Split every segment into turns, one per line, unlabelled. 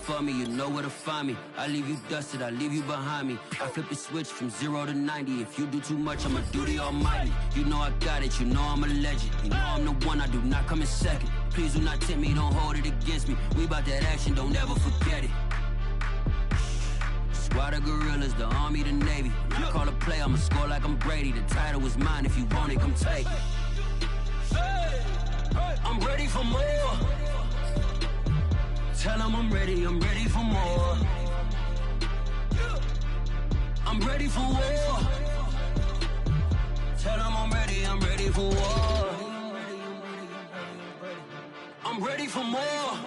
for me, you know where to find me. I leave you dusted, I leave you behind me. I flip the switch from 0 to 90. If you do too much, I'ma do the almighty. You know I got it, you know I'm a legend. You know I'm the one, I do not come in second. Please do not tempt me, don't hold it against me. We bout that action, don't ever forget it. Squad of gorillas, the army, the navy. When I call a play, I'ma score like I'm Brady. The title is mine, if you want it, come take it. I'm ready for more. Tell them I'm ready for more. I'm ready for war. Tell them I'm ready for war. I'm ready for more.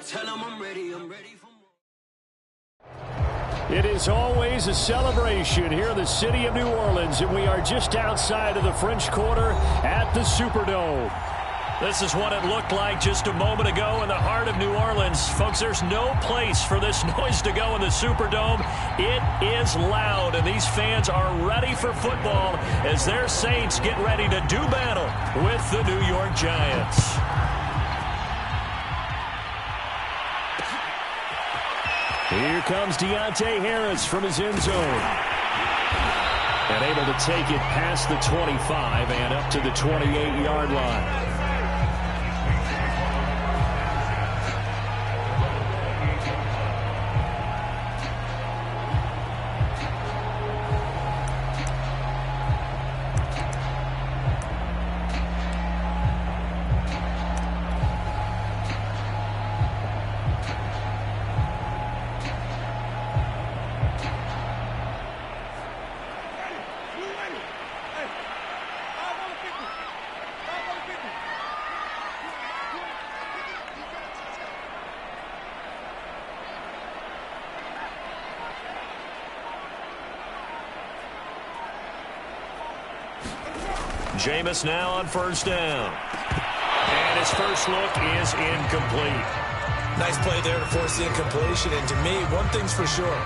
Tell them I'm ready for more.
It is always a celebration here in the city of New Orleans, and we are just outside of the French Quarter at the Superdome. This is what it looked like just a moment ago in the heart of New Orleans. Folks, there's no place for this noise to go in the Superdome. It is loud, and these fans are ready for football as their Saints get ready to do battle with the New York Giants. Here comes Deontay Harris from his end zone. And able to take it past the 25 and up to the 28-yard line. Jameis now on first down. And his first look is incomplete.
Nice play there to force the incompletion. And to me, one thing's for sure.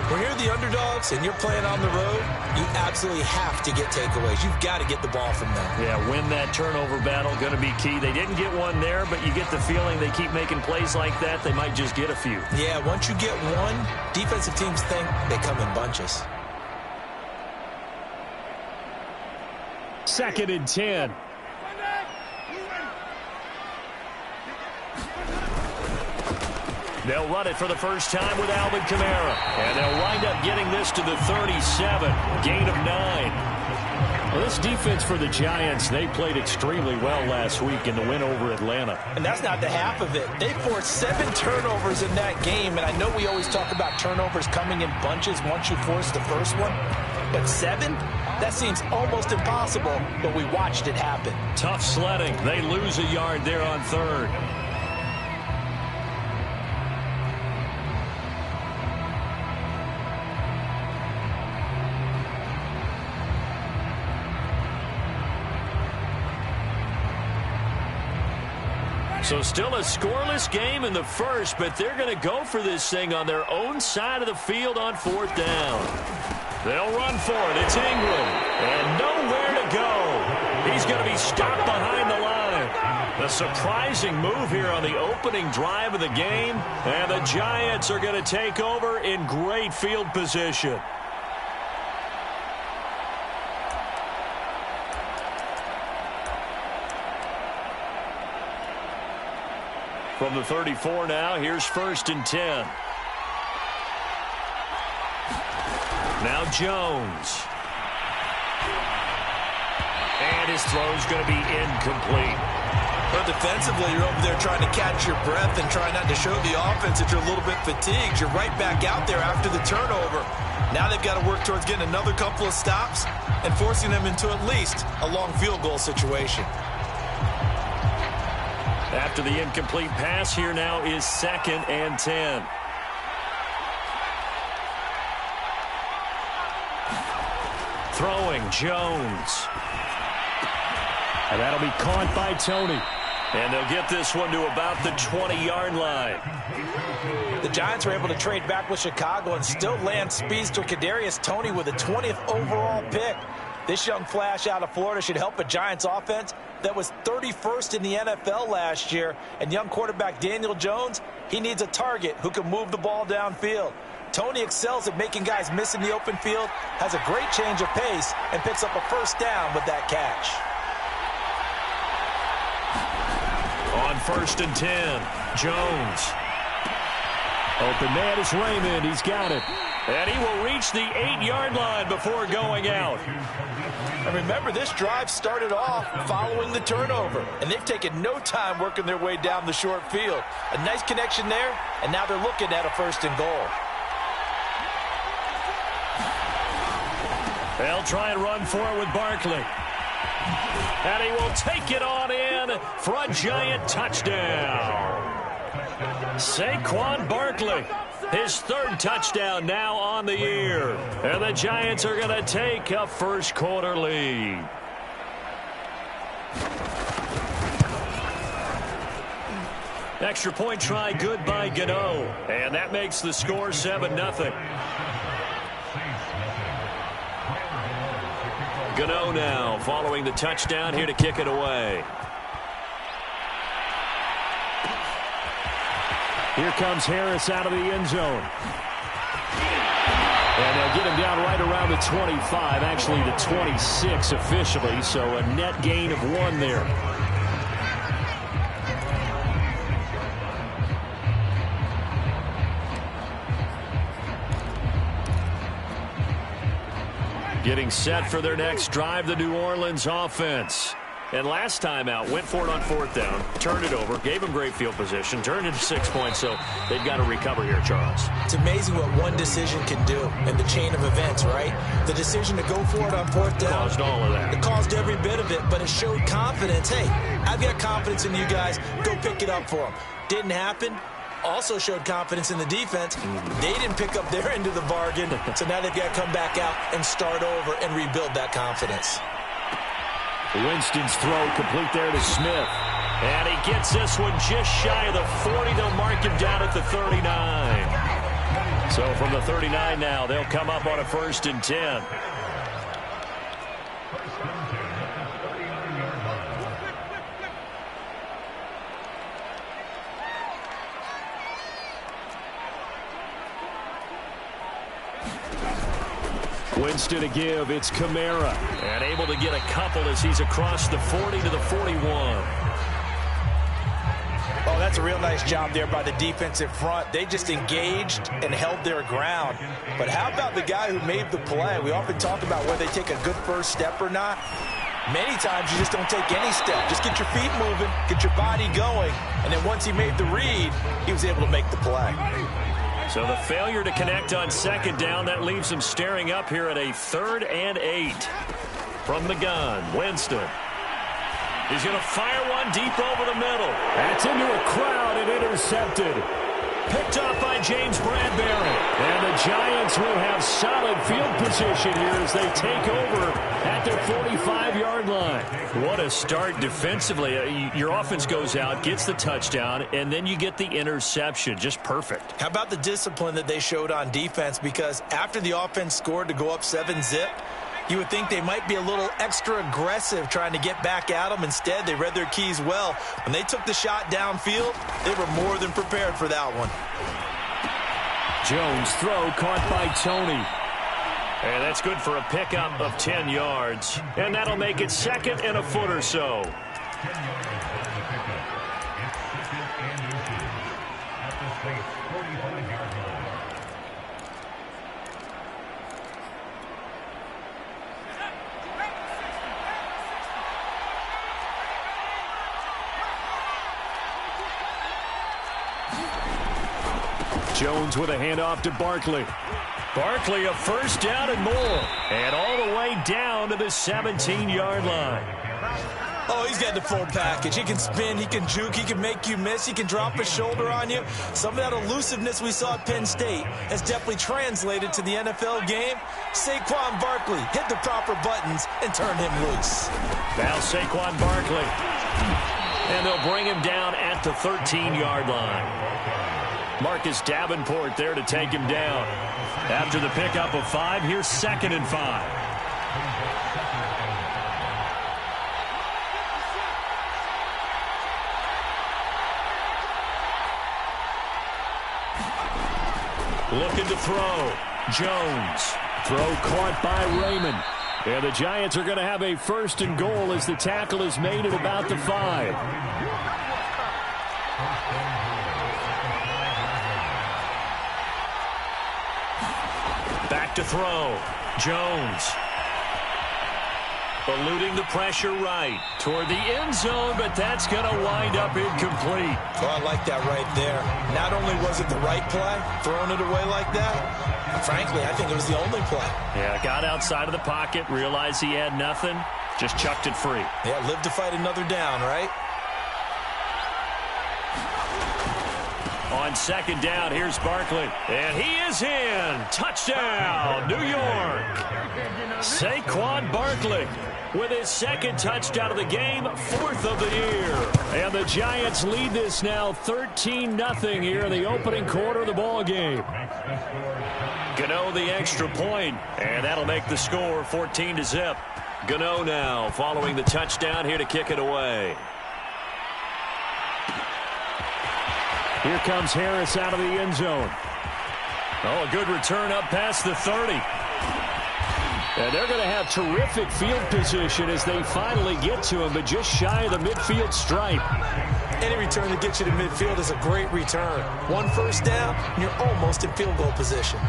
When you're the underdogs and you're playing on the road, you absolutely have to get takeaways. You've got to get the ball from them.
Yeah, win that turnover battle, going to be key. They didn't get one there, but you get the feeling they keep making plays like that, they might just get a few.
Yeah, once you get one, defensive teams think they come in bunches.
2nd and 10. They'll run it for the first time with Alvin Kamara. And they'll wind up getting this to the 37. Gain of 9. Well, this defense for the Giants, they played extremely well last week in the win over Atlanta.
And that's not the half of it. They forced 7 turnovers in that game. And I know we always talk about turnovers coming in bunches once you force the first one. But 7? That seems almost impossible, but we watched it happen.
Tough sledding. They lose a yard there on 3rd. So still a scoreless game in the first, but they're going to go for this thing on their own side of the field on 4th down. They'll run for it. It's Ingram. And nowhere to go. He's going to be stopped behind the line. The surprising move here on the opening drive of the game. And the Giants are going to take over in great field position. From the 34 now, here's 1st and 10. Now Jones. And his throw's going to be incomplete.
But defensively, you're over there trying to catch your breath and try not to show the offense that you're a little bit fatigued. You're right back out there after the turnover. Now they've got to work towards getting another couple of stops and forcing them into at least a long field goal situation.
After the incomplete pass, here now is 2nd and 10. Throwing, Jones. And that'll be caught by Tony. And they'll get this one to about the 20-yard line.
The Giants were able to trade back with Chicago and still land speedster Kadarius Toney with a 20th overall pick. This young flash out of Florida should help a Giants offense that was 31st in the NFL last year. And young quarterback Daniel Jones, he needs a target who can move the ball downfield. Tony excels at making guys miss in the open field, has a great change of pace, and picks up a first down with that catch.
On 1st and 10, Jones. Open man is Raymond. He's got it. And he will reach the 8-yard line before going out.
And remember, this drive started off following the turnover, and they've taken no time working their way down the short field. A nice connection there, and now they're looking at a 1st and goal.
They'll try and run for it with Barkley. And he will take it on in for a giant touchdown. Saquon Barkley, his 3rd touchdown now on the year. And the Giants are going to take a first-quarter lead. Extra point try good by Gano. And that makes the score 7-0. Gano now following the touchdown here to kick it away. Here comes Harris out of the end zone. And they'll get him down right around the 25, actually the 26 officially, so a net gain of 1 there. Getting set for their next drive, the New Orleans offense. And last time out, went for it on 4th down, turned it over, gave them great field position, turned it to 6 points, so they've got to recover here, Charles.
It's amazing what one decision can do in the chain of events, right? The decision to go for it on 4th down.
Caused all of that.
It caused every bit of it, but it showed confidence. Hey, I've got confidence in you guys. Go pick it up for them. Didn't happen. Also showed confidence in the defense. They didn't pick up their end of the bargain, so now they've got to come back out and start over and rebuild that confidence.
Winston's throw complete there to Smith. And he gets this one just shy of the 40. They'll mark him down at the 39. So from the 39 now, they'll come up on a 1st and 10. Winston to give. It's Kamara. And able to get a couple as he's across the 40 to the 41.
Oh, that's a real nice job there by the defensive front. They just engaged and held their ground. But how about the guy who made the play? We often talk about whether they take a good first step or not. Many times you just don't take any step. Just get your feet moving, get your body going. And then once he made the read, he was able to make the play.
So the failure to connect on 2nd down, that leaves them staring up here at a 3rd and 8. From the gun, Winston. He's going to fire one deep over the middle. That's into a crowd and intercepted. Picked off by James Bradbury. And the Giants will have solid field position here as they take over at their 45-yard line. What a start defensively. Your offense goes out, gets the touchdown, and then you get the interception. Just perfect.
How about the discipline that they showed on defense? Because after the offense scored to go up 7-zip, you would think they might be a little extra aggressive trying to get back at them. Instead, they read their keys well. When they took the shot downfield, they were more than prepared for that one.
Jones throw caught by Tony. And that's good for a pickup of 10 yards. And that'll make it 2nd and a foot or so. Jones with a handoff to Barkley. Barkley a 1st down and more. And all the way down to the 17-yard line.
Oh, he's got the full package. He can spin, he can juke, he can make you miss, he can drop a shoulder on you. Some of that elusiveness we saw at Penn State has definitely translated to the NFL game. Saquon Barkley hit the proper buttons and turned him loose.
Now Saquon Barkley. And they'll bring him down at the 13-yard line. Marcus Davenport there to take him down. After the pickup of 5, here's 2nd and 5. Looking to throw. Jones. Throw caught by Raymond. And the Giants are going to have a first and goal as the tackle is made at about the 5. Back to throw. Jones. Eluding the pressure right toward the end zone, but that's going to wind up incomplete.
Oh, I like that right there. Not only was it the right play, throwing it away like that, frankly, I think it was the only play.
Yeah, got outside of the pocket, realized he had nothing, just chucked it free.
Yeah, live to fight another down, right?
On second down, here's Barkley. And he is in. Touchdown, New York. Saquon Barkley with his second touchdown of the game, 4th of the year. And the Giants lead this now 13-0 here in the opening quarter of the ball game. Gano the extra point, and that'll make the score 14-0. Gano now following the touchdown here to kick it away. Here comes Harris out of the end zone. Oh, a good return up past the 30. And they're going to have terrific field position as they finally get to him, but just shy of the midfield stripe.
Any return that gets you to midfield is a great return. One first down, and you're almost in field goal position.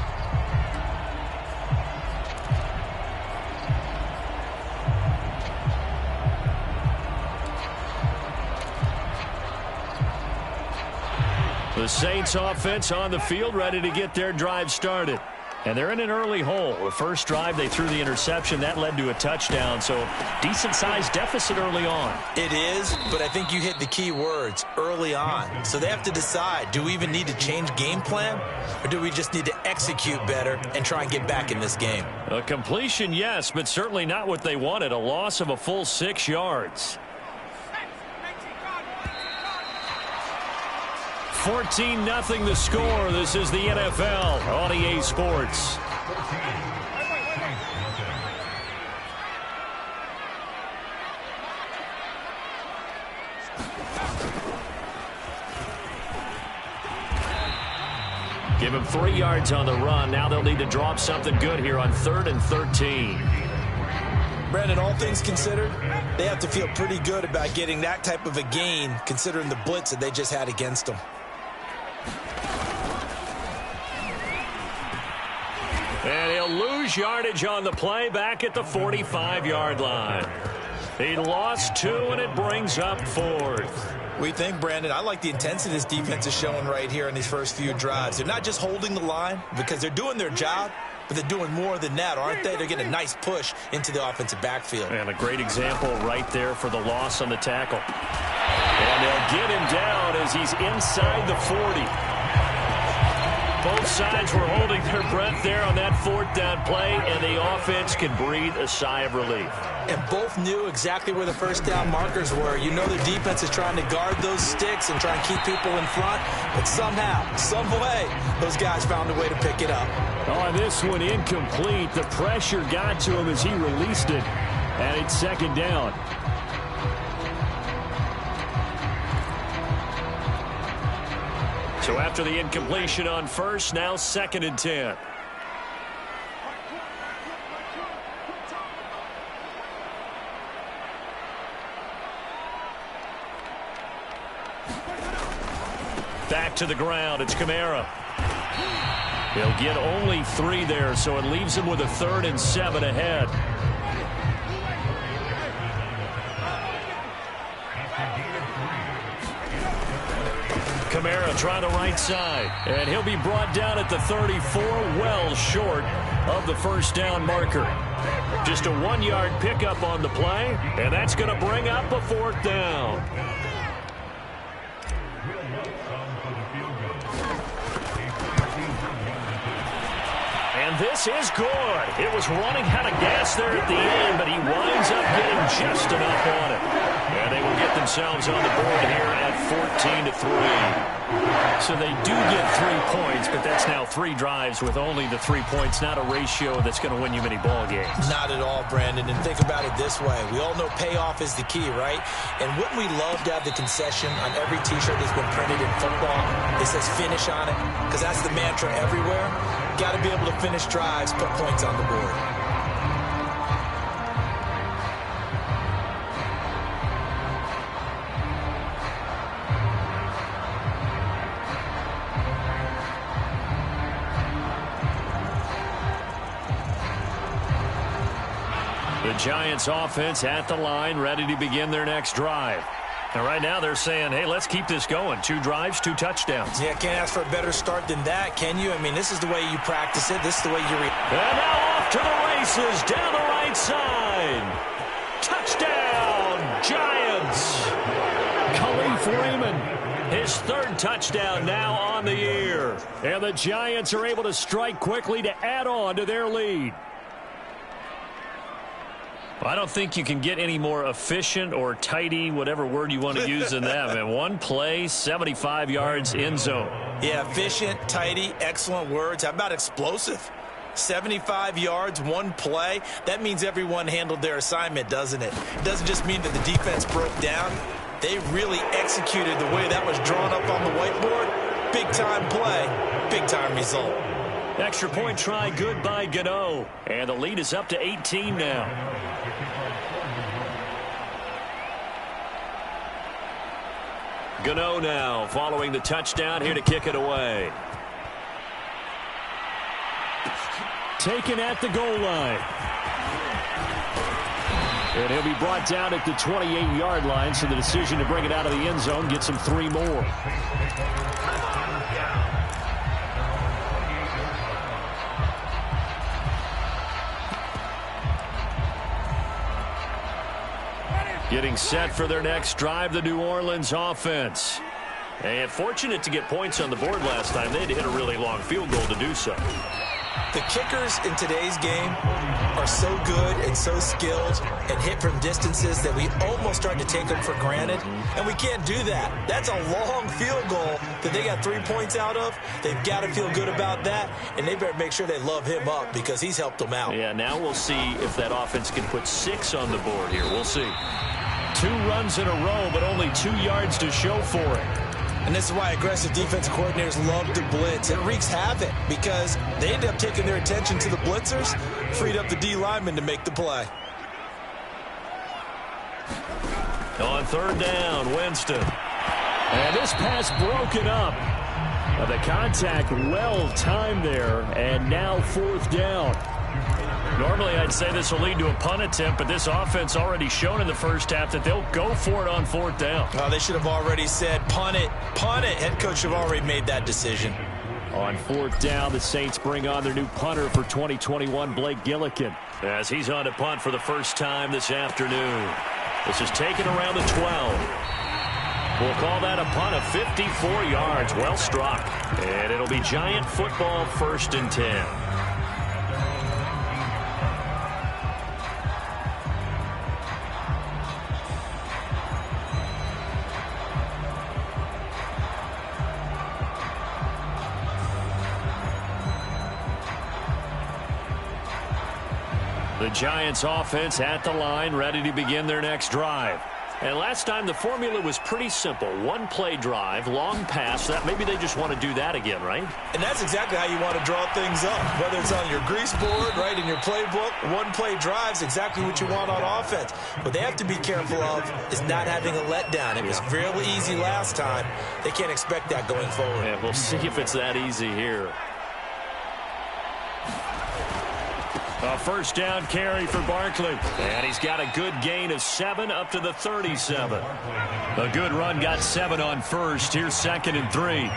The Saints offense on the field, ready to get their drive started. And they're in an early hole. The first drive, they threw the interception. That led to a touchdown, so decent-sized deficit early on.
It is, but I think you hit the key words, early on. So they have to decide, do we even need to change game plan, or do we just need to execute better and try and get back in this game?
A completion, yes, but certainly not what they wanted. A loss of a full 6 yards. 14-0 the score. This is the NFL on EA Sports. Give him 3 yards on the run. Now they'll need to drop something good here on 3rd and 13.
Brandon, all things considered, they have to feel pretty good about getting that type of a gain considering the blitz that they just had against them.
And he'll lose yardage on the play back at the 45-yard line. He lost 2, and it brings up 4th.
We think, Brandon, I like the intensity this defense is showing right here in these first few drives. They're not just holding the line because they're doing their job, but they're doing more than that, aren't they? They're getting a nice push into the offensive backfield.
And a great example right there for the loss on the tackle. And they'll get him down as he's inside the 40. Both sides were holding their breath there on that 4th down play, and the offense can breathe a sigh of relief.
And both knew exactly where the first down markers were. You know the defense is trying to guard those sticks and try and keep people in front, but somehow, some way, those guys found a way to pick it up.
Oh, this one incomplete. The pressure got to him as he released it, and it's 2nd down. So after the incompletion on 1st, now 2nd and 10. Back to the ground. It's Kamara. He'll get only 3 there, so it leaves him with a 3rd and 7 ahead. Kamara trying the right side, and he'll be brought down at the 34, well short of the first down marker. Just a 1-yard pickup on the play, and that's going to bring up a 4th down. And this is good. It was running out of gas there at the end, but he winds up getting just enough on it. And they will get themselves on the board here at 14-3. So they do get 3 points, but that's now 3 drives with only the 3 points, not a ratio that's going to win you many ball games.
Not at all, Brandon. And think about it this way. We all know payoff is the key, right? And wouldn't we love to have the concession on every T-shirt that's been printed in football? It says finish on it, because that's the mantra everywhere. Got to be able to finish drives, put points on the board.
The Giants offense at the line, ready to begin their next drive. And right now they're saying, hey, let's keep this going. 2 drives, 2 touchdowns.
Yeah, can't ask for a better start than that, can you? I mean, this is the way you practice it. This is the way you
And now off to the races down the right side. Touchdown, Giants. Khalif Raymond, his 3rd touchdown now on the year. And the Giants are able to strike quickly to add on to their lead. I don't think you can get any more efficient or tidy, whatever word you want to use in that. Man, 1 play, 75 yards, end zone.
Yeah, efficient, tidy, excellent words. How about explosive? 75 yards, 1 play. That means everyone handled their assignment, doesn't it? It doesn't just mean that the defense broke down. They really executed the way that was drawn up on the whiteboard. Big-time play, big-time result.
Extra point try, good by Gano. And the lead is up to 18 now. Gano now following the touchdown, here to kick it away. Taken at the goal line. And he'll be brought down at the 28-yard line, so the decision to bring it out of the end zone gets him 3 more. Getting set for their next drive, the New Orleans offense. And fortunate to get points on the board last time. They had to hit a really long field goal to do so.
The kickers in today's game are so good and so skilled and hit from distances that we almost start to take them for granted. And we can't do that. That's a long field goal that they got 3 points out of. They've got to feel good about that. And they better make sure they love him up because he's helped them out.
Yeah, now we'll see if that offense can put 6 on the board here. We'll see. 2 runs in a row, but only 2 yards to show for it.
And this is why aggressive defensive coordinators love to blitz. It wreaks havoc because they end up taking their attention to the blitzers, freed up the D lineman to make the play.
On 3rd down, Winston. And this pass broken up. The contact well timed there, and now 4th down. Normally, I'd say this will lead to a punt attempt, but this offense already shown in the first half that they'll go for it on 4th down.
Oh, they should have already said, punt it, punt it. Head coach should have already made that decision.
On 4th down, the Saints bring on their new punter for 2021, Blake Gillikin, as he's on to punt for the first time this afternoon. This is taken around the 12. We'll call that a punt of 54 yards. Well struck. And it'll be Giant football, 1st and 10. The Giants offense at the line, ready to begin their next drive. And last time the formula was pretty simple. 1 play drive, long pass. That maybe they just want to do that again, right?
And that's exactly how you want to draw things up. Whether it's on your grease board, right, in your playbook, 1 play drive's exactly what you want on offense. What they have to be careful of is not having a letdown. It was fairly easy last time. They can't expect that going forward.
Yeah, we'll see if it's that easy here. A 1st down carry for Barkley. And he's got a good gain of 7 up to the 37. A good run got 7 on 1st. Here's 2nd and 3.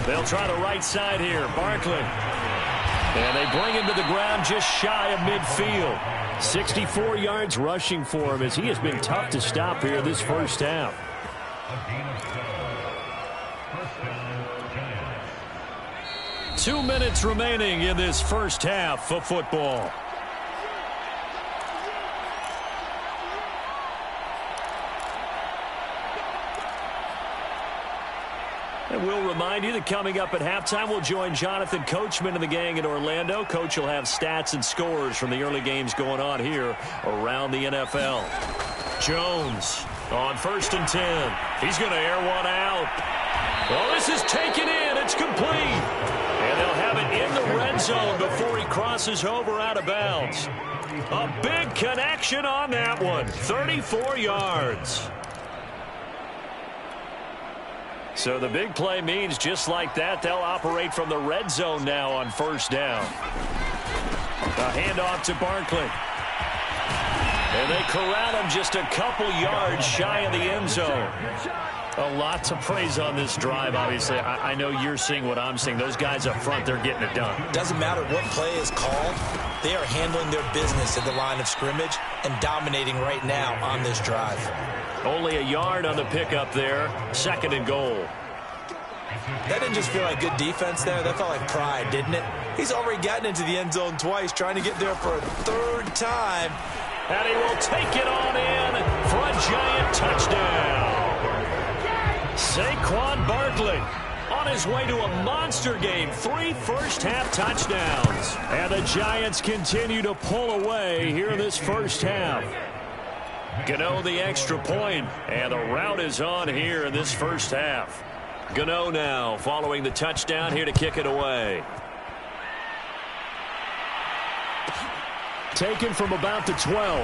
They'll try the right side here. Barkley. And they bring him to the ground just shy of midfield. 64 yards rushing for him as he has been tough to stop here this first half. 2 minutes remaining in this first half of football. And we'll remind you that coming up at halftime, we'll join Jonathan Coachman and the gang in Orlando. Coach will have stats and scores from the early games going on here around the NFL. Jones on 1st and 10. He's going to air one out. Well, this is taken in. It's complete. And they'll have it in the red zone before he crosses over out of bounds. A big connection on that one. 34 yards. So the big play means just like that, they'll operate from the red zone now on 1st down. A handoff to Barkley. And they corral him just a couple yards shy of the end zone. A lot to praise on this drive, obviously. I know you're seeing what I'm seeing. Those guys up front, they're getting it done.
Doesn't matter what play is called. They are handling their business at the line of scrimmage and dominating right now on this drive.
Only a yard on the pickup there. 2nd and goal.
That didn't just feel like good defense there. That felt like pride, didn't it? He's already gotten into the end zone twice, trying to get there for a 3rd time.
And he will take it on in for a giant touchdown. Saquon Barkley on his way to a monster game. 3 first-half touchdowns. And the Giants continue to pull away here in this first half. Gano the extra point, and the route is on here in this first half. Gano now following the touchdown here to kick it away. Taken from about the 12.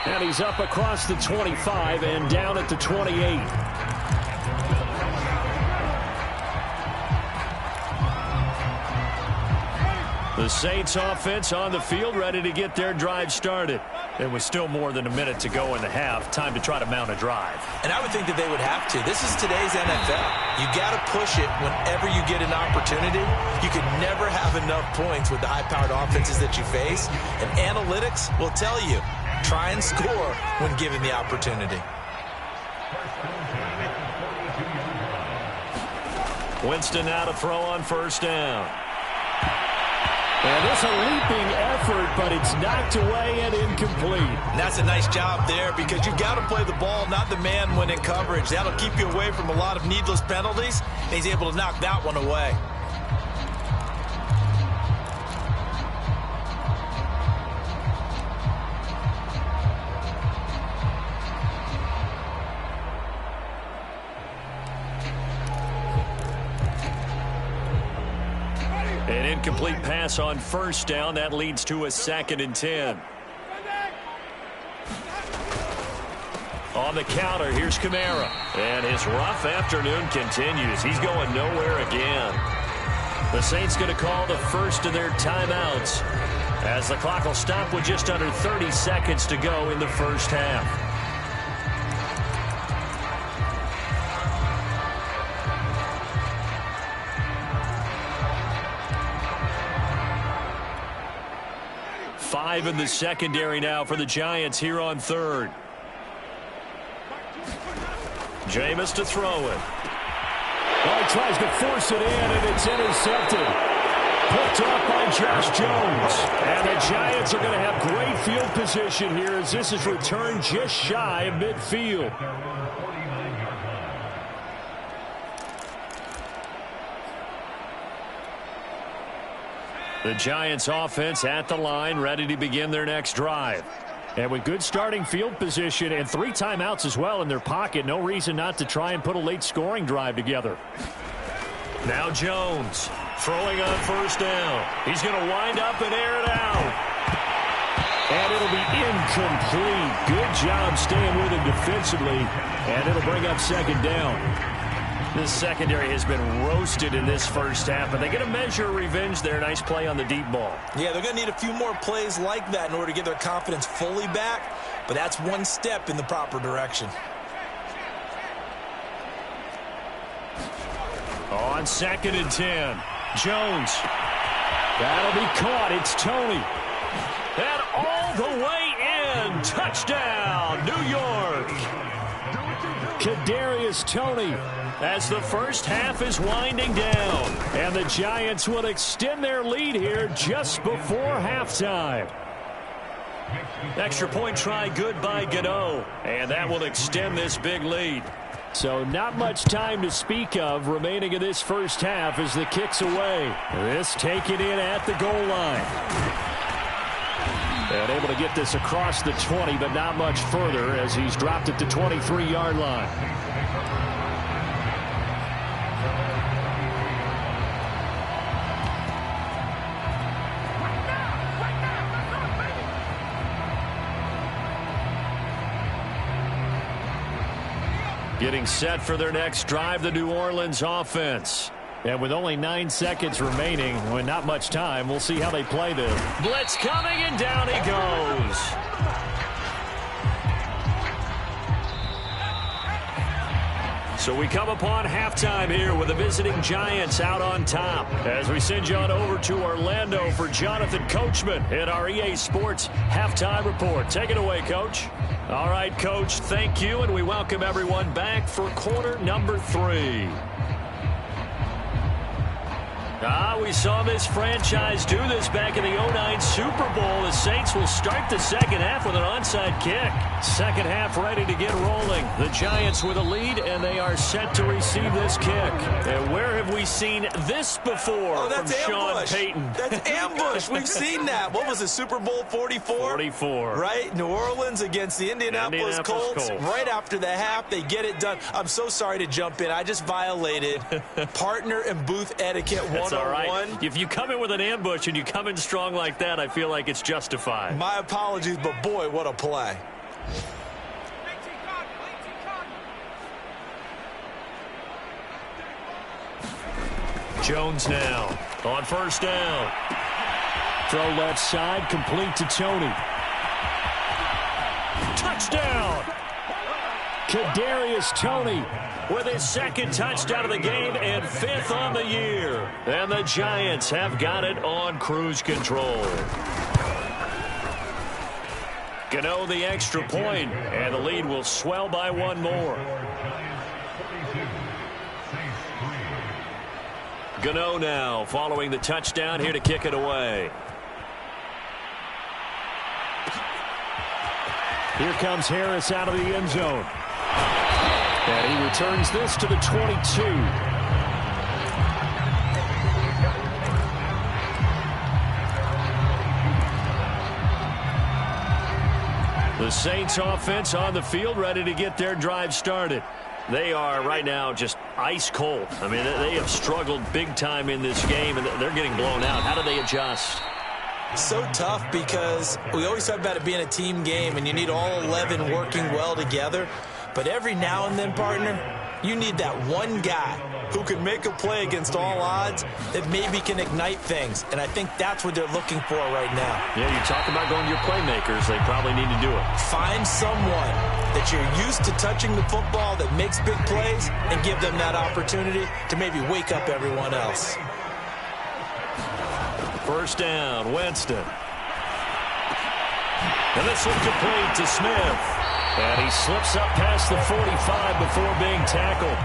And he's up across the 25 and down at the 28. The Saints offense on the field, ready to get their drive started. There was still more than a minute to go in the half. Time to try to mount a drive.
And I would think that they would have to. This is today's NFL. You got to push it whenever you get an opportunity. You can never have enough points with the high-powered offenses that you face. And analytics will tell you, try and score when given the opportunity.
Winston now to throw on 1st down. And it's a leaping effort, but it's knocked away and incomplete.
And that's a nice job there because you've got to play the ball, not the man when in coverage. That'll keep you away from a lot of needless penalties. And he's able to knock that one away.
An incomplete pass on 1st down. That leads to a 2nd and 10. On the counter, here's Kamara. And his rough afternoon continues. He's going nowhere again. The Saints going to call the first of their timeouts as the clock will stop with just under 30 seconds to go in the first half. Five in the secondary now for the Giants here on 3rd. Jameis to throw it.
Well, he tries to force it in, and it's intercepted. Picked up by Josh Jones. And the Giants are going to have great field position here as this is returned just shy of midfield.
The Giants offense at the line, ready to begin their next drive.
And with good starting field position and 3 timeouts as well in their pocket, no reason not to try and put a late scoring drive together.
Now Jones throwing on 1st down. He's going to wind up and air it out.
And it'll be incomplete. Good job staying with him defensively. And it'll bring up 2nd down.
This secondary has been roasted in this first half, but they get a measure of revenge there. Nice play on the deep ball.
Yeah, they're going to need a few more plays like that in order to get their confidence fully back, but that's one step in the proper direction.
On 2nd and 10, Jones.
That'll be caught. It's Tony.
And all the way in. Touchdown, New York.
Kadarius Toney.
As the first half is winding down.
And the Giants will extend their lead here just before halftime.
Extra point try good by Gano. And that will extend this big lead. So not much time to speak of remaining in this first half as the kick's away. This taken in at the goal line. And able to get this across the 20, but not much further as he's dropped it to 23-yard line. Getting set for their next drive, the New Orleans offense. And with only 9 seconds remaining, with not much time, we'll see how they play this. Blitz coming, and down he goes. So we come upon halftime here with the visiting Giants out on top. As we send you on over to Orlando for Jonathan Coachman in our EA Sports Halftime Report. Take it away, Coach. All right, Coach, thank you, and we welcome everyone back for quarter number 3. We saw this franchise do this back in the 09 Super Bowl. The Saints will start the second half with an onside kick. Second half ready to get rolling. The Giants with a lead, and they are set to receive this kick. And where have we seen this before from Sean Payton?
That's ambush. We've seen that. What was it, Super Bowl 44?
44.
Right? New Orleans against the Indianapolis Colts. Right after the half, they get it done. I'm so sorry to jump in. I just violated partner and booth etiquette 101.
That's all right. If you come in with an ambush and you come in strong like that, I feel like it's justified.
My apologies, but boy, what a play.
Jones now on first down. Throw left side, complete to Tony. Touchdown! Kadarius Toney with his second touchdown of the game and 5th on the year. And the Giants have got it on cruise control. Gano the extra point, and the lead will swell by 1 more. Gano now following the touchdown here to kick it away. Here comes Harris out of the end zone. And he returns this to the 22. The Saints offense on the field ready to get their drive started. They are right now just ice cold. I mean, they have struggled big time in this game, and they're getting blown out. How do they adjust?
So tough because we always talk about it being a team game, and you need all 11 working well together. But every now and then, partner, you need that one guy who can make a play against all odds that maybe can ignite things. And I think that's what they're looking for right now.
Yeah, you talk about going to your playmakers. They probably need to do it.
Find someone that you're used to touching the football that makes big plays and give them that opportunity to maybe wake up everyone else.
First down, Winston. And this one complete to Smith. And he slips up past the 45 before being tackled.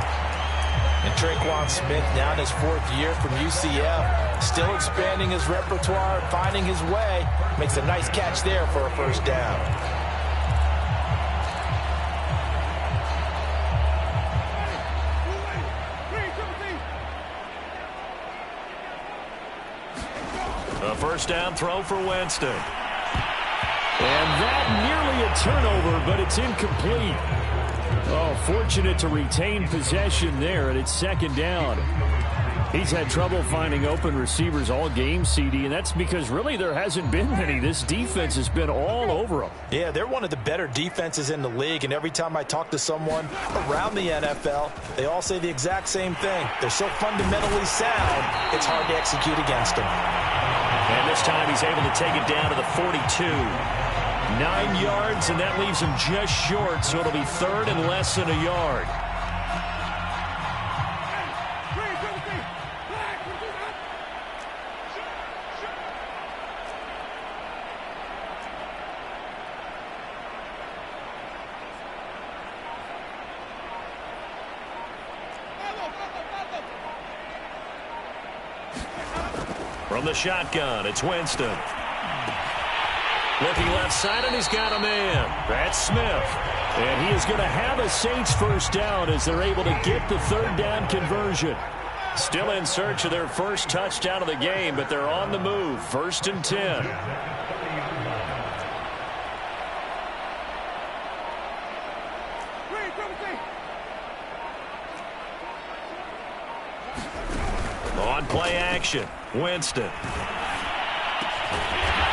And Traquan Smith now in his 4th year from UCF. Still expanding his repertoire, finding his way. Makes a nice catch there for a first down.
A first down throw for Winston. And that nearly a turnover, but it's incomplete. Oh, fortunate to retain possession there, and it's second down. He's had trouble finding open receivers all game, CD, and that's because really there hasn't been many. This defense has been all over them.
Yeah, they're one of the better defenses in the league, and every time I talk to someone around the NFL, they all say the exact same thing. They're so fundamentally sound, it's hard to execute against them.
And this time he's able to take it down to the 42. 9 yards, and that leaves him just short, so it'll be 3rd and less than a yard. From the shotgun, it's Winston. Looking left side, and he's got a man. That's Smith.
And he is going to have a Saints first down as they're able to get the third down conversion. Still in search of their first touchdown of the game, but they're on the move. 1st and 10. On play action, Winston.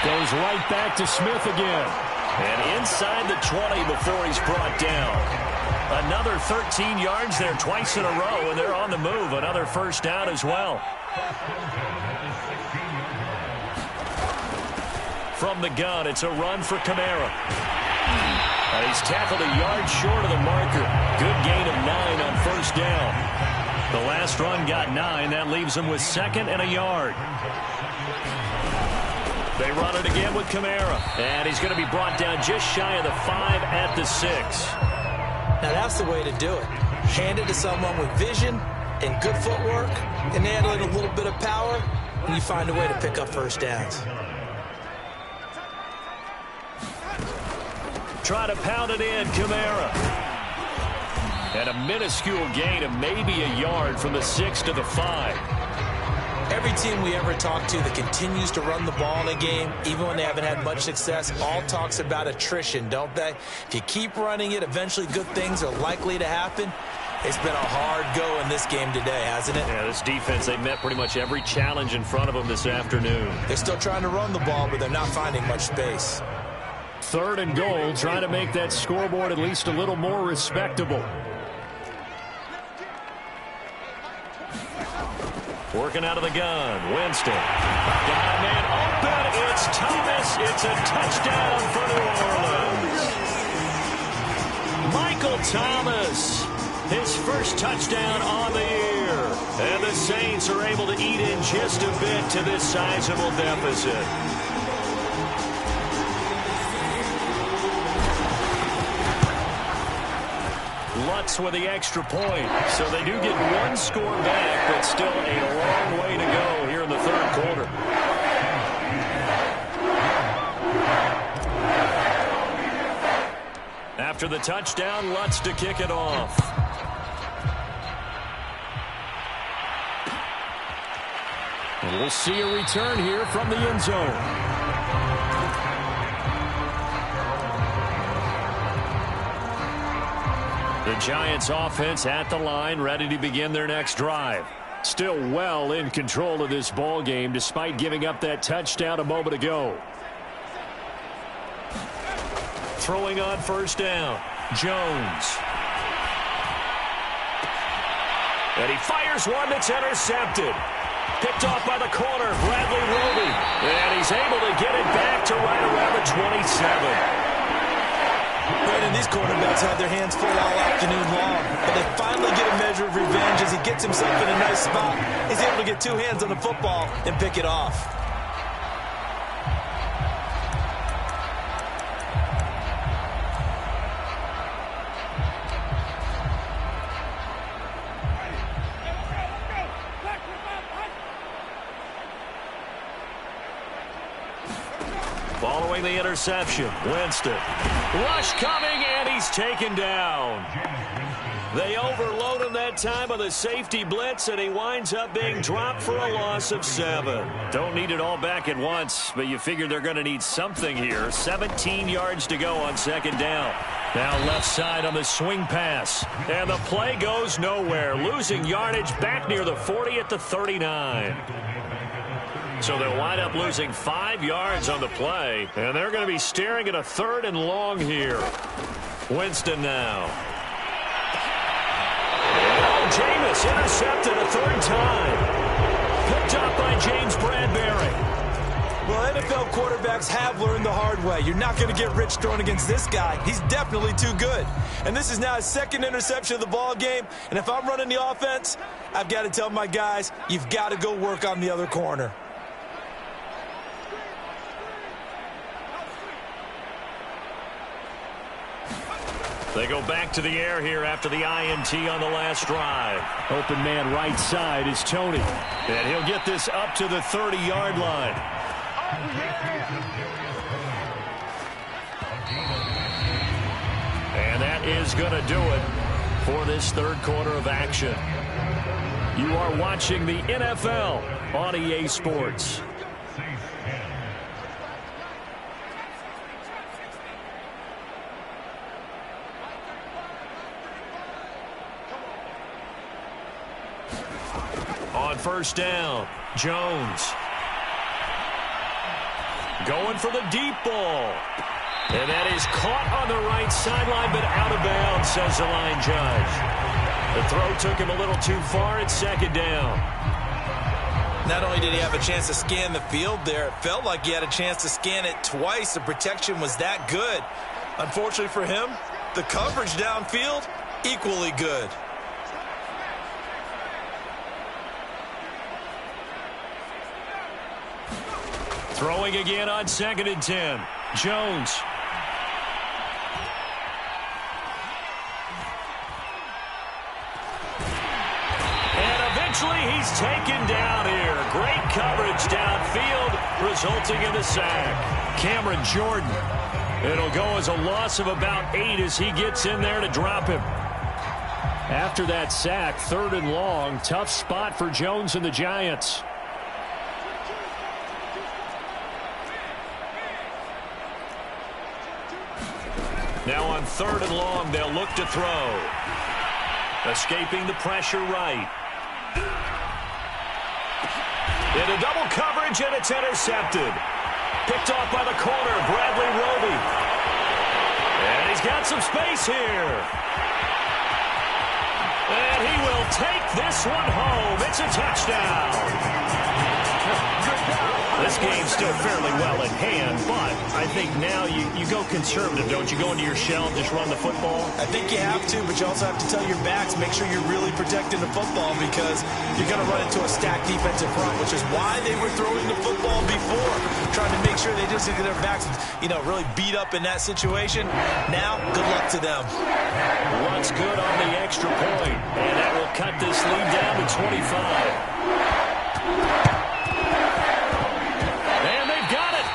Goes right back to Smith again. And inside the 20 before he's brought down. Another 13 yards there twice in a row, and they're on the move. Another first down as well. From the gun, it's a run for Kamara. And he's tackled a yard short of the marker. Good gain of 9 on first down. The last run got 9. That leaves him with 2nd and a yard. They run it again with Kamara. And he's going to be brought down just shy of the 5 at the 6.
Now that's the way to do it. Hand it to someone with vision and good footwork, and handle it a little bit of power, and you find a way to pick up first downs.
Try to pound it in, Kamara. And a minuscule gain of maybe a yard from the 6 to the 5.
Every team we ever talk to that continues to run the ball in a game, even when they haven't had much success, all talks about attrition, don't they? If you keep running it, eventually good things are likely to happen. It's been a hard go in this game today, hasn't it?
Yeah, this defense, they met pretty much every challenge in front of them this afternoon.
They're still trying to run the ball, but they're not finding much space.
3rd and goal, trying to make that scoreboard at least a little more respectable. Working out of the gun, Winston. Got a man open. It's Thomas. It's a touchdown for New Orleans. Michael Thomas, his first touchdown on the year. And the Saints are able to eat in just a bit to this sizable deficit. Lutz with the extra point. So they do get 1 score back, but still a long way to go here in the 3rd quarter. After the touchdown, Lutz to kick it off. And we'll see a return here from the end zone. The Giants offense at the line, ready to begin their next drive. Still well in control of this ball game despite giving up that touchdown a moment ago. Throwing on first down, Jones. And he fires one that's intercepted. Picked off by the corner, Bradley Roby. And he's able to get it back to right around the 27.
Brandon, these quarterbacks had their hands full all afternoon long, but they finally get a measure of revenge as he gets himself in a nice spot. He's able to get 2 hands on the football and pick it off.
Following the interception, Winston. Rush coming, and he's taken down. They overload him that time on the safety blitz, and he winds up being dropped for a loss of 7. Don't need it all back at once, but you figure they're going to need something here. 17 yards to go on 2nd down. Now left side on the swing pass. And the play goes nowhere. Losing yardage back near the 40 at the 39. So they'll wind up losing 5 yards on the play, and they're going to be staring at a 3rd and long here. Winston now. Oh, Jameis intercepted a 3rd time. Picked up by James Bradbury.
Well, NFL quarterbacks have learned the hard way. You're not going to get rich throwing against this guy. He's definitely too good. And this is now his 2nd interception of the ball game. And if I'm running the offense, I've got to tell my guys, you've got to go work on the other corner.
They go back to the air here after the INT on the last drive. Open man right side is Tony. And he'll get this up to the 30-yard line. And that
is going to do it for this third quarter of action. You are watching the NFL on EA Sports. On first down, Jones. Going for the deep ball. And that is caught on the right sideline, but out of bounds, says the line judge. The throw took him a little too far at second down.
Not only did he have a chance to scan the field there, it felt like he had a chance to scan it twice. The protection was that good. Unfortunately for him, the coverage downfield, equally good.
Throwing again on 2nd and 10. Jones. He's taken down here. Great coverage downfield, resulting in the sack. Cameron Jordan. It'll go as a loss of about 8 as he gets in there to drop him. After that sack, 3rd and long. Tough spot for Jones and the Giants. Now on 3rd and long, they'll look to throw. Escaping the pressure right. Into double coverage, and it's intercepted. Picked off by the corner, Bradley Roby. And he's got some space here. And he will take this one home. It's a touchdown. This game's still fairly well in hand, but I think now you go conservative, don't you? Go into your shell and just run the football?
I think you have to, but you also have to tell your backs, make sure you're really protecting the football because you're going to run into a stacked defensive front, which is why they were throwing the football before, trying to make sure they just get their backs, really beat up in that situation. Now, good luck to them.
Runs good on the extra point, and that will cut this lead down to 25.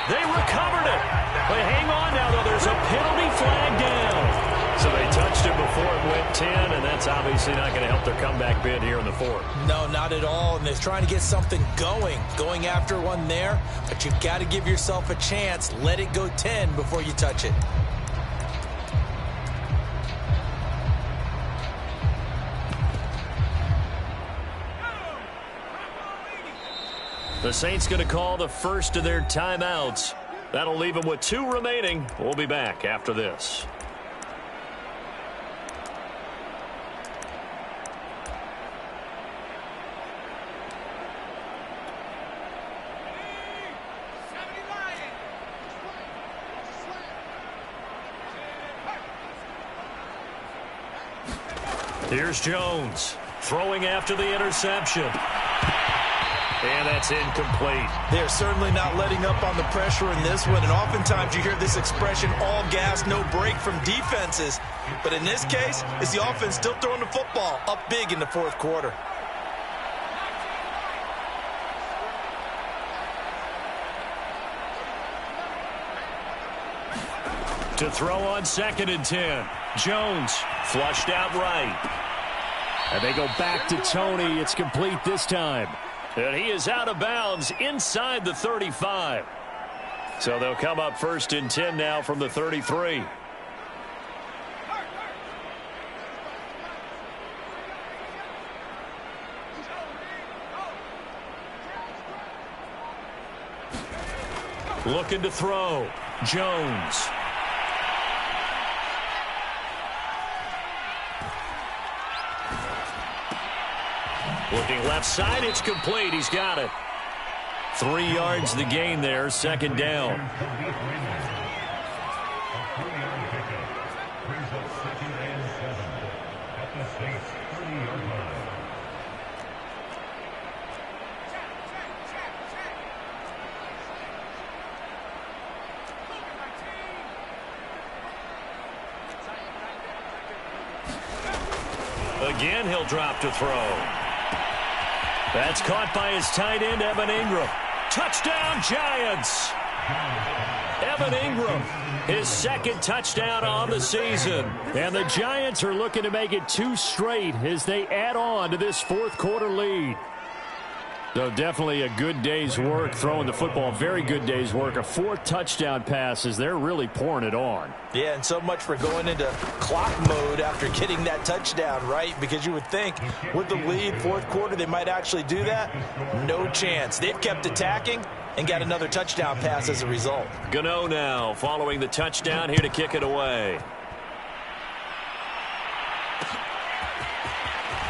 They recovered it. But hang on now, though. There's a penalty flag down. So they touched it before it went 10, and that's obviously not going to help their comeback bid here in the 4th.
No, not at all. And they're trying to get something going after one there. But you've got to give yourself a chance. Let it go 10 before you touch it.
The Saints going to call the first of their timeouts. That'll leave them with 2 remaining. We'll be back after this. Here's Jones throwing after the interception. And that's incomplete.
They're certainly not letting up on the pressure in this one. And oftentimes you hear this expression, all gas, no break from defenses. But in this case, it's the offense still throwing the football up big in the 4th quarter.
To throw on 2nd and 10. Jones flushed out right. And they go back to Tony. It's complete this time. And he is out of bounds inside the 35. So they'll come up 1st and 10 now from the 33. Looking to throw. Jones. Looking left side, it's complete. He's got it. 3 yards the gain there, 2nd down. Again, he'll drop to throw. That's caught by his tight end, Evan Ingram. Touchdown, Giants! Evan Ingram, his second touchdown on the season. And the Giants are looking to make it 2 straight as they add on to this fourth quarter lead. So definitely a good day's work throwing the football. Very good day's work. A 4th touchdown pass as they're really pouring it on.
Yeah, and so much for going into clock mode after getting that touchdown, right? Because you would think with the lead, fourth quarter, they might actually do that. No chance. They've kept attacking and got another touchdown pass as a result.
Gano now following the touchdown, here to kick it away.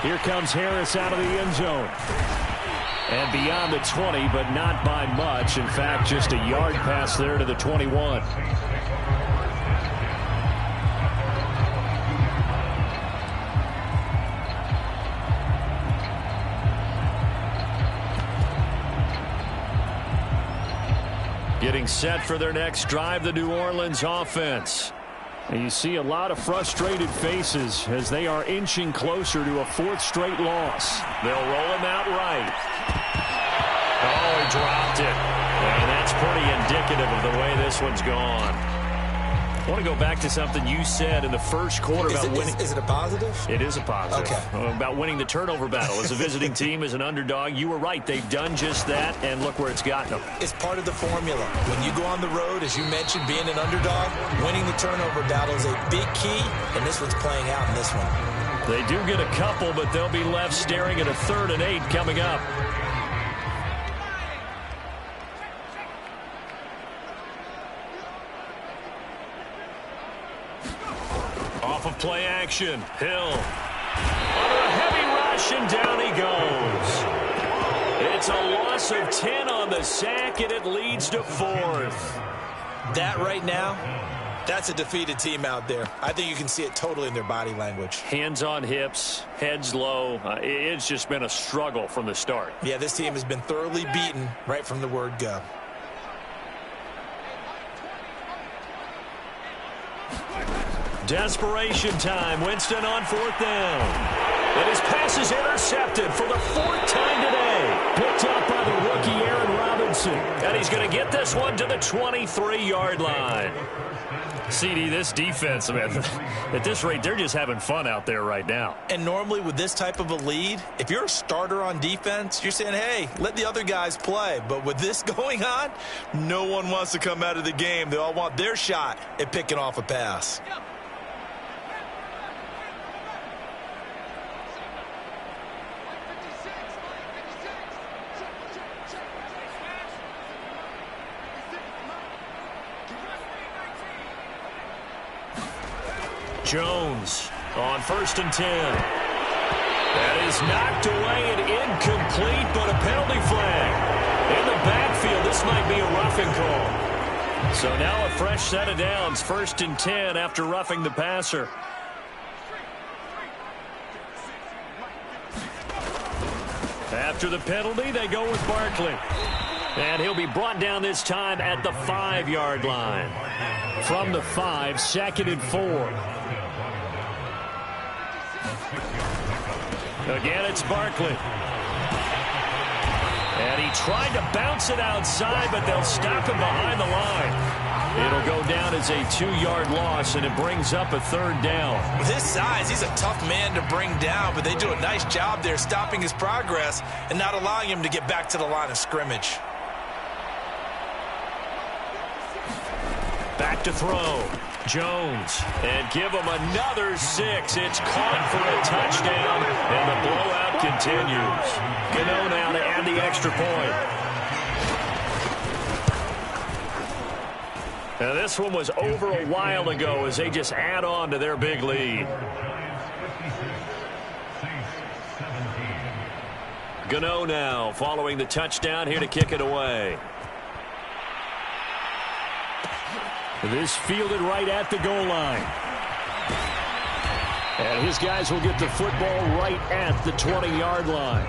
Here comes Harris out of the end zone. And beyond the 20, but not by much. In fact, just a yard pass there to the 21. Getting set for their next drive, the New Orleans offense. And you see a lot of frustrated faces as they are inching closer to a 4th straight loss. They'll roll him out right. Oh, he dropped it. And that's pretty indicative of the way this one's gone. I want to go back to something you said in the first quarter about winning.
Is it a positive?
It is a positive.
Okay.
About winning the turnover battle. As a visiting team, as an underdog, you were right. They've done just that, and look where it's gotten them.
It's part of the formula. When you go on the road, as you mentioned, being an underdog, winning the turnover battle is a big key, and this one's playing out in this one.
They do get a couple, but they'll be left staring at a 3rd and 8 coming up. Off of play action, Hill. Under a heavy rush, and down he goes. It's a loss of 10 on the sack, and it leads to 4th.
That right now, that's a defeated team out there. I think you can see it totally in their body language.
Hands on hips, heads low. It's just been a struggle from the start.
Yeah, this team has been thoroughly beaten right from the word go.
Desperation time. Winston on 4th down. And his pass is intercepted for the 4th time today. Picked up by the rookie Aaron Robinson. And he's going to get this one to the 23-yard line. CD, this defense, man, at this rate, they're just having fun out there right now.
And normally with this type of a lead, if you're a starter on defense, you're saying, hey, let the other guys play. But with this going on, no one wants to come out of the game. They all want their shot at picking off a pass.
Jones on 1st and 10. That is knocked away and incomplete, but a penalty flag. In the backfield, this might be a roughing call. So now a fresh set of downs, 1st and 10 after roughing the passer. After the penalty, they go with Barkley. And he'll be brought down this time at the 5-yard line. From the 5, 2nd and 4. Again, it's Barkley. And he tried to bounce it outside, but they'll stop him behind the line. It'll go down as a 2-yard loss, and it brings up a 3rd down.
With his size, he's a tough man to bring down, but they do a nice job there stopping his progress and not allowing him to get back to the line of scrimmage.
Back to throw. Jones. And give him another 6. It's caught for a touchdown, and the blowout continues. Gano now to add the extra point. Now this one was over a while ago as they just add on to their big lead. Gano now following the touchdown, here to kick it away. This fielded right at the goal line. And his guys will get the football right at the 20-yard line.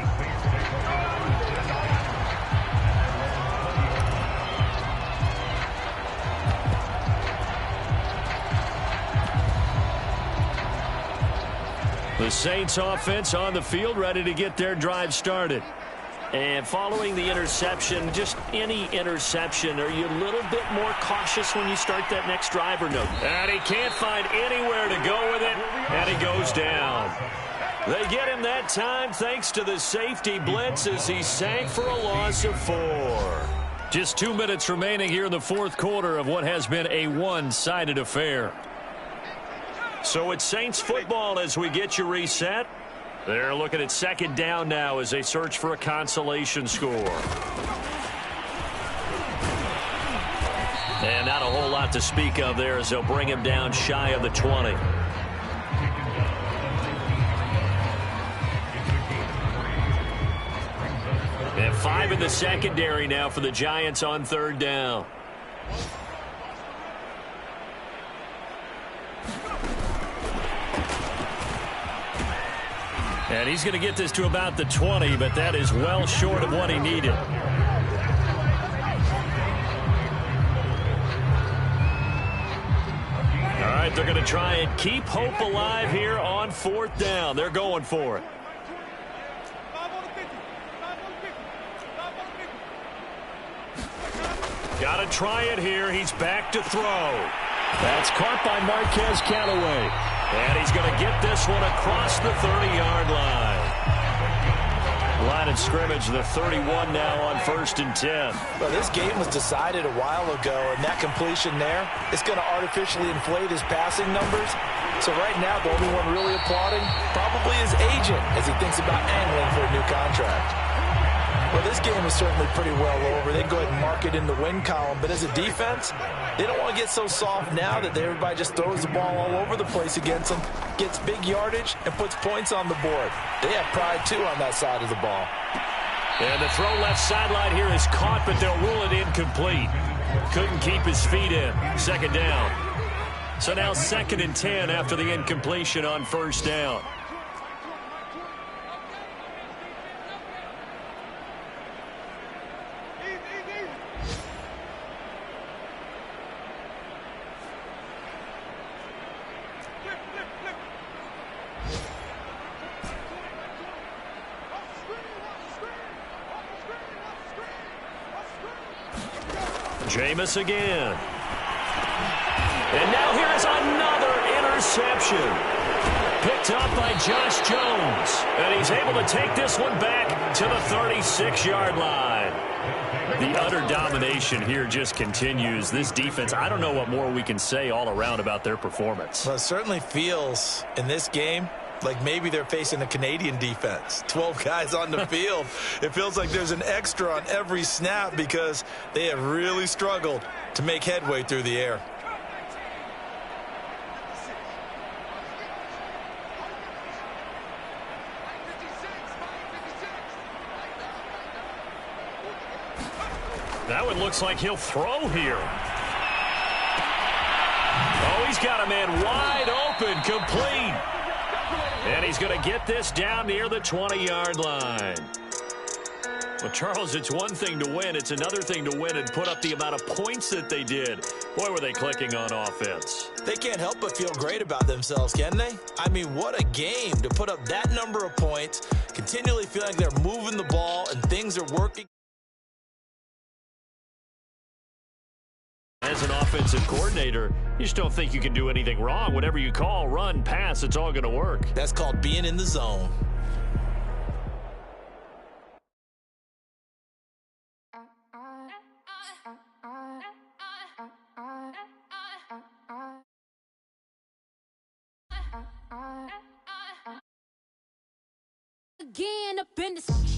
The Saints offense on the field, ready to get their drive started. And following the interception, just any interception, are you a little bit more cautious when you start that next drive or no? And he can't find anywhere to go with it, and he goes down. They get him that time thanks to the safety blitz as he sank for a loss of 4. Just 2 minutes remaining here in the fourth quarter of what has been a one-sided affair. So it's Saints football as we get you reset. They're looking at second down now as they search for a consolation score. And not a whole lot to speak of there as they'll bring him down shy of the 20. And 5 in the secondary now for the Giants on third down. And he's going to get this to about the 20, but that is well short of what he needed. All right, they're going to try and keep hope alive here on fourth down. They're going for it. Got to try it here. He's back to throw.
That's caught by Marquez Callaway.
And he's going to get this one across the 30-yard line. Line of scrimmage, the 31 now on 1st and 10.
Well, this game was decided a while ago, and that completion there is going to artificially inflate his passing numbers. So right now, the only one really applauding probably his agent as he thinks about angling for a new contract. Well, this game is certainly pretty well over. They go ahead and mark it in the win column. But as a defense, they don't want to get so soft now that everybody just throws the ball all over the place against them, gets big yardage, and puts points on the board. They have pride, too, on that side of the ball.
And the throw left sideline here is caught, but they'll rule it incomplete. Couldn't keep his feet in. Second down. So now 2nd and 10 after the incompletion on first down. Jameis again. And now here is another interception. Picked up by Josh Jones. And he's able to take this one back to the 36-yard line. The utter domination here just continues. This defense, I don't know what more we can say all around about their performance.
Well, it certainly feels in this game like maybe they're facing a Canadian defense. 12 guys on the field. It feels like there's an extra on every snap because they have really struggled to make headway through the air.
That one looks like he'll throw here. Oh, he's got a man wide open, complete. And he's going to get this down near the 20-yard line. Well, Charles, it's one thing to win. It's another thing to win and put up the amount of points that they did. Boy, were they clicking on offense.
They can't help but feel great about themselves, can they? I mean, what a game to put up that number of points, continually feel like they're moving the ball and things are working.
As an offensive coordinator, you just don't think you can do anything wrong. Whatever you call, run, pass, it's all going to work.
That's called being in the zone.
Again up in this